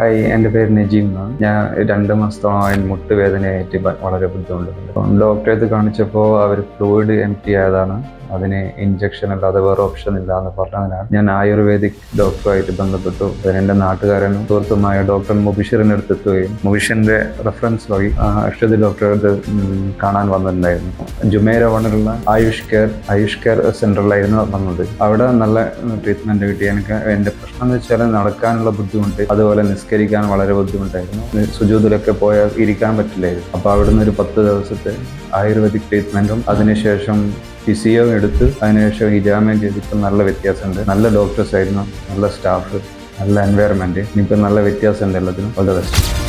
Hi, എൻ്റെ പേര് നജീം എന്നാണ്. ഞാൻ 2 മാസത്തോളമായി മുട്ടുവേദനയായിട്ട് വളരെ ബുദ്ധിമുട്ടുണ്ട്. ഡോക്ടറെ കാണിച്ചപ്പോൾ അവർ ഫ്ലൂയിഡ് എംപ്റ്റി ആയതാണ്, അതിന് ഇഞ്ചക്ഷൻ അല്ലാതെ വേറെ ഓപ്ഷൻ ഇല്ല എന്ന് പറഞ്ഞതിനാൽ ഞാൻ ആയുർവേദിക് ഡോക്ടറുമായിട്ട് ബന്ധപ്പെട്ടു. എൻ്റെ നാട്ടുകാരനും സുഹൃത്തുമായ ഡോക്ടർ മുബിഷിറിൻ്റെ അടുത്തെത്തുകയും മുബിഷിറിൻ്റെ റെഫറൻസ് വഴി അക്ഷതി ഡോക്ടറെ കാണാൻ വന്നിട്ടുണ്ടായിരുന്നു. ജുമേര വണ്ണിലുള്ള ആയുഷ് കെയർ സെൻ്ററിലായിരുന്നു വന്നത്. അവിടെ നല്ല ട്രീറ്റ്മെൻറ്റ് കിട്ടി. എനിക്ക് എൻ്റെ പ്രശ്നം എന്ന് വെച്ചാൽ നടക്കാനുള്ള ബുദ്ധിമുട്ട്, അതുപോലെ നിസ്കരിക്കാൻ വളരെ ബുദ്ധിമുട്ടായിരുന്നു. സുജൂദിലൊക്കെ പോയാൽ ഇരിക്കാൻ പറ്റില്ലായിരുന്നു. അപ്പോൾ അവിടുന്ന് ഒരു 10 ദിവസത്തെ ആയുർവേദിക് ട്രീറ്റ്മെൻറ്റും അതിനുശേഷം ഫിസിയോ എടുത്ത് അതിനുശേഷം ഹിജാമയും ചെയ്തിട്ട് നല്ല വ്യത്യാസമുണ്ട്. നല്ല ഡോക്ടേഴ്സ് ആയിരുന്നു, നല്ല സ്റ്റാഫ്, നല്ല എൻവയറമെൻറ്റ്. ഇനിയിപ്പോൾ നല്ല വ്യത്യാസമുണ്ട് എല്ലാത്തിനും. All the best.